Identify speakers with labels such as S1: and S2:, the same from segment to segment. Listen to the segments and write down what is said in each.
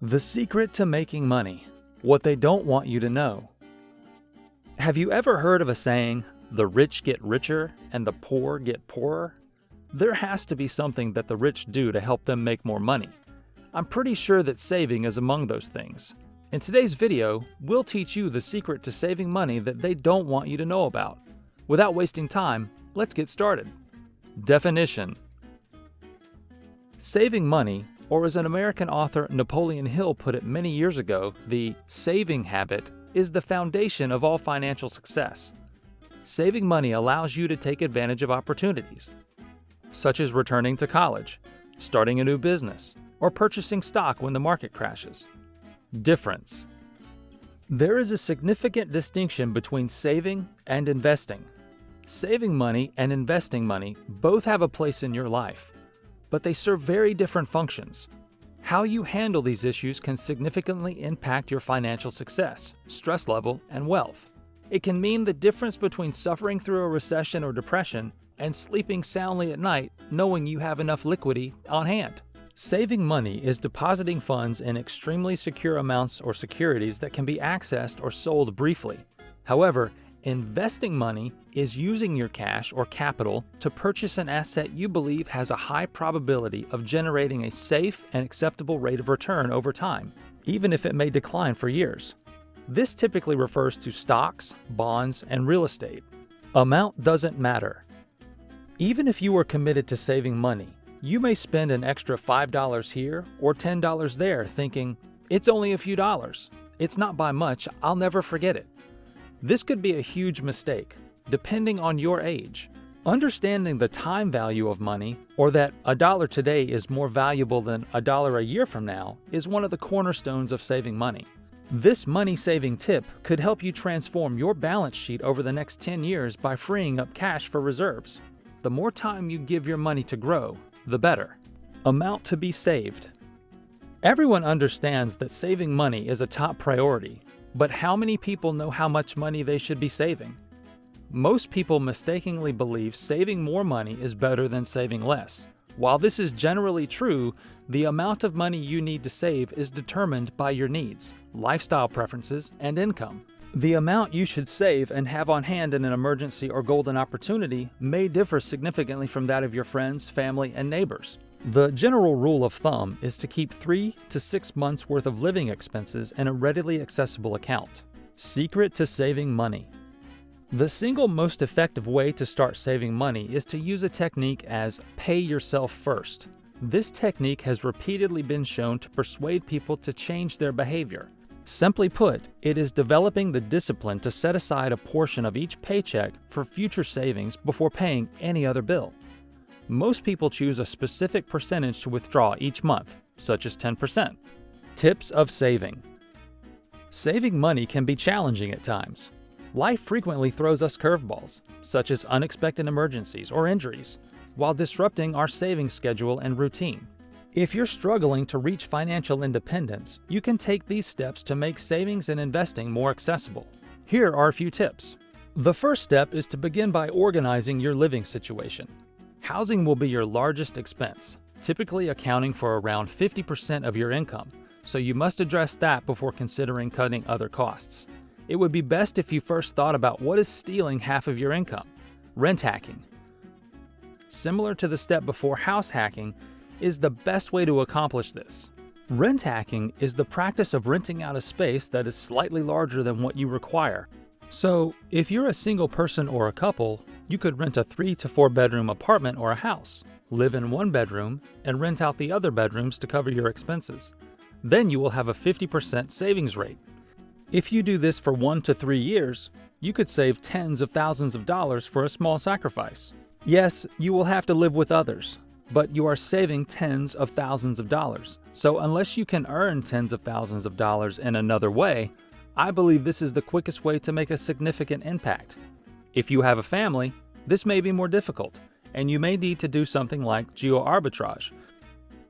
S1: The secret to making money. What they don't want you to know. Have you ever heard of a saying, the rich get richer and the poor get poorer? There has to be something that the rich do to help them make more money. I'm pretty sure that saving is among those things. In today's video, we'll teach you the secret to saving money that they don't want you to know about. Without wasting time, let's get started. Definition. Saving money, or as an American author Napoleon Hill put it many years ago, the saving habit is the foundation of all financial success. Saving money allows you to take advantage of opportunities, such as returning to college, starting a new business, or purchasing stock when the market crashes. Difference. There is a significant distinction between saving and investing. Saving money and investing money both have a place in your life, but they serve very different functions. How you handle these issues can significantly impact your financial success, stress level, and wealth. It can mean the difference between suffering through a recession or depression and sleeping soundly at night knowing you have enough liquidity on hand. Saving money is depositing funds in extremely secure amounts or securities that can be accessed or sold briefly. However, investing money is using your cash or capital to purchase an asset you believe has a high probability of generating a safe and acceptable rate of return over time, even if it may decline for years. This typically refers to stocks, bonds, and real estate. Amount doesn't matter. Even if you are committed to saving money, you may spend an extra $5 here or $10 there thinking, it's only a few dollars. It's not by much, I'll never forget it. This could be a huge mistake, depending on your age. Understanding the time value of money, or that a dollar today is more valuable than a dollar a year from now, is one of the cornerstones of saving money. This money-saving tip could help you transform your balance sheet over the next 10 years by freeing up cash for reserves. The more time you give your money to grow, the better. Amount to be saved. Everyone understands that saving money is a top priority. But how many people know how much money they should be saving? Most people mistakenly believe saving more money is better than saving less. While this is generally true, the amount of money you need to save is determined by your needs, lifestyle preferences, and income. The amount you should save and have on hand in an emergency or golden opportunity may differ significantly from that of your friends, family, and neighbors. The general rule of thumb is to keep 3 to 6 months worth of living expenses in a readily accessible account. Secret to saving money. The single most effective way to start saving money is to use a technique as pay yourself first. This technique has repeatedly been shown to persuade people to change their behavior. Simply put, it is developing the discipline to set aside a portion of each paycheck for future savings before paying any other bill. Most people choose a specific percentage to withdraw each month, such as 10%. Tips of saving. Saving money can be challenging at times. Life frequently throws us curveballs, such as unexpected emergencies or injuries, while disrupting our saving schedule and routine. If you're struggling to reach financial independence, you can take these steps to make savings and investing more accessible. Here are a few tips. The first step is to begin by organizing your living situation. Housing will be your largest expense, typically accounting for around 50% of your income, so you must address that before considering cutting other costs. It would be best if you first thought about what is stealing half of your income. Rent hacking. Similar to the step before house hacking, is the best way to accomplish this. Rent hacking is the practice of renting out a space that is slightly larger than what you require. So, if you're a single person or a couple, you could rent a 3 to 4 bedroom apartment or a house, live in one bedroom, and rent out the other bedrooms to cover your expenses. Then you will have a 50% savings rate. If you do this for 1 to 3 years, you could save tens of thousands of dollars for a small sacrifice. Yes, you will have to live with others, but you are saving tens of thousands of dollars. So unless you can earn tens of thousands of dollars in another way, I believe this is the quickest way to make a significant impact. If you have a family, this may be more difficult, and you may need to do something like geo-arbitrage,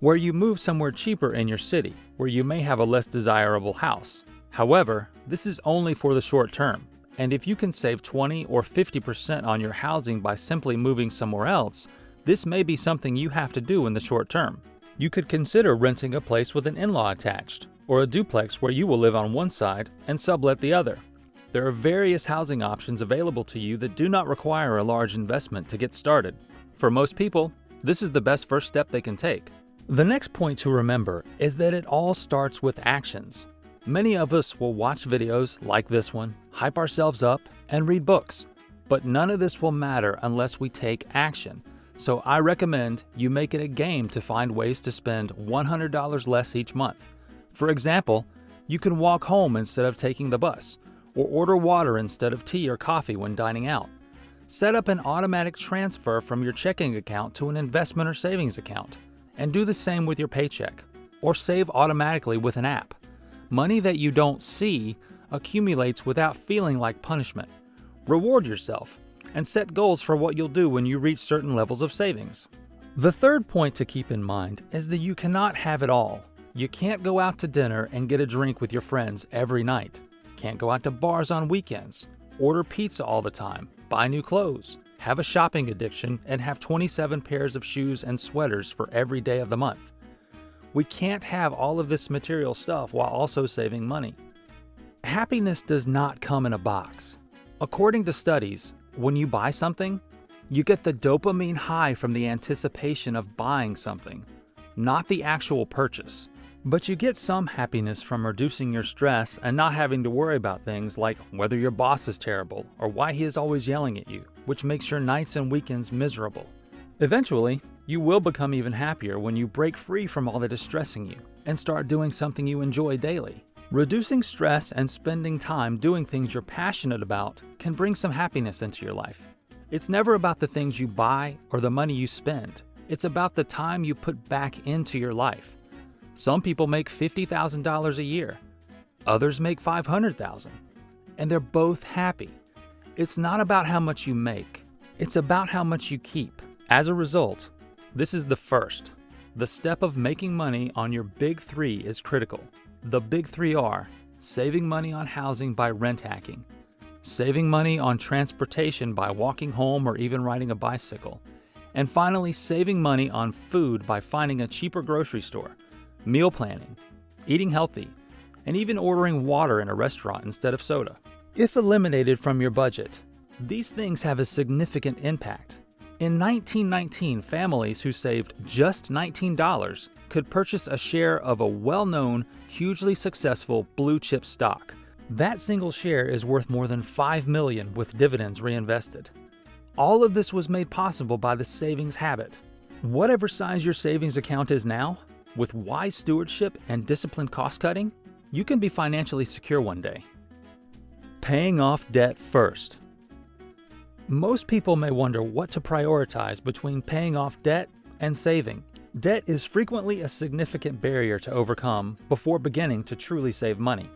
S1: where you move somewhere cheaper in your city, where you may have a less desirable house. However, this is only for the short term, and if you can save 20 or 50% on your housing by simply moving somewhere else, this may be something you have to do in the short term. You could consider renting a place with an in-law attached, or a duplex where you will live on one side and sublet the other. There are various housing options available to you that do not require a large investment to get started. For most people, this is the best first step they can take. The next point to remember is that it all starts with actions. Many of us will watch videos like this one, hype ourselves up, and read books. But none of this will matter unless we take action. So I recommend you make it a game to find ways to spend $100 less each month. For example, you can walk home instead of taking the bus, or order water instead of tea or coffee when dining out. Set up an automatic transfer from your checking account to an investment or savings account, and do the same with your paycheck, or save automatically with an app. Money that you don't see accumulates without feeling like punishment. Reward yourself, and set goals for what you'll do when you reach certain levels of savings. The third point to keep in mind is that you cannot have it all. You can't go out to dinner and get a drink with your friends every night. Can't go out to bars on weekends, order pizza all the time, buy new clothes, have a shopping addiction, and have 27 pairs of shoes and sweaters for every day of the month. We can't have all of this material stuff while also saving money. Happiness does not come in a box. According to studies, when you buy something, you get the dopamine high from the anticipation of buying something, not the actual purchase. But you get some happiness from reducing your stress and not having to worry about things like whether your boss is terrible or why he is always yelling at you, which makes your nights and weekends miserable. Eventually, you will become even happier when you break free from all that is stressing you and start doing something you enjoy daily. Reducing stress and spending time doing things you're passionate about can bring some happiness into your life. It's never about the things you buy or the money you spend. It's about the time you put back into your life. Some people make $50,000 a year. Others make $500,000. And they're both happy. It's not about how much you make. It's about how much you keep. As a result, this is the first. The step of making money on your big three is critical. The big three are saving money on housing by rent hacking, saving money on transportation by walking home or even riding a bicycle, and finally saving money on food by finding a cheaper grocery store, meal planning, eating healthy, and even ordering water in a restaurant instead of soda. If eliminated from your budget, these things have a significant impact. In 1919, families who saved just $19 could purchase a share of a well-known, hugely successful blue-chip stock. That single share is worth more than $5 million with dividends reinvested. All of this was made possible by the savings habit. Whatever size your savings account is now, with wise stewardship and disciplined cost-cutting, you can be financially secure one day. Paying off debt first. Most people may wonder what to prioritize between paying off debt and saving. Debt is frequently a significant barrier to overcome before beginning to truly save money.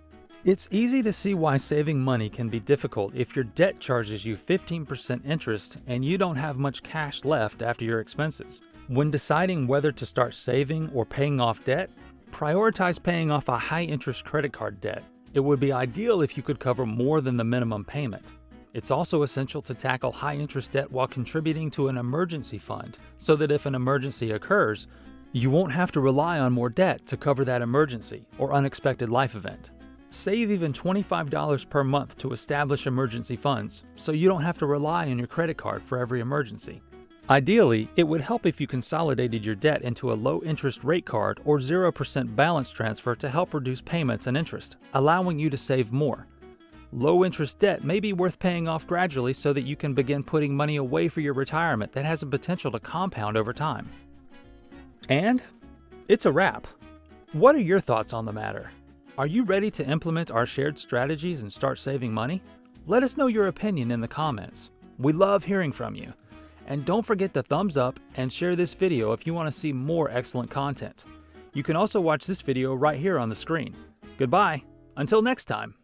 S1: It's easy to see why saving money can be difficult if your debt charges you 15% interest and you don't have much cash left after your expenses. When deciding whether to start saving or paying off debt, prioritize paying off a high-interest credit card debt. It would be ideal if you could cover more than the minimum payment. It's also essential to tackle high-interest debt while contributing to an emergency fund so that if an emergency occurs, you won't have to rely on more debt to cover that emergency or unexpected life event. Save even $25 per month to establish emergency funds so you don't have to rely on your credit card for every emergency. Ideally, it would help if you consolidated your debt into a low-interest rate card or 0% balance transfer to help reduce payments and interest, allowing you to save more. Low-interest debt may be worth paying off gradually so that you can begin putting money away for your retirement that has a potential to compound over time. And it's a wrap. What are your thoughts on the matter? Are you ready to implement our shared strategies and start saving money? Let us know your opinion in the comments. We love hearing from you. And don't forget to thumbs up and share this video if you want to see more excellent content. You can also watch this video right here on the screen. Goodbye, until next time.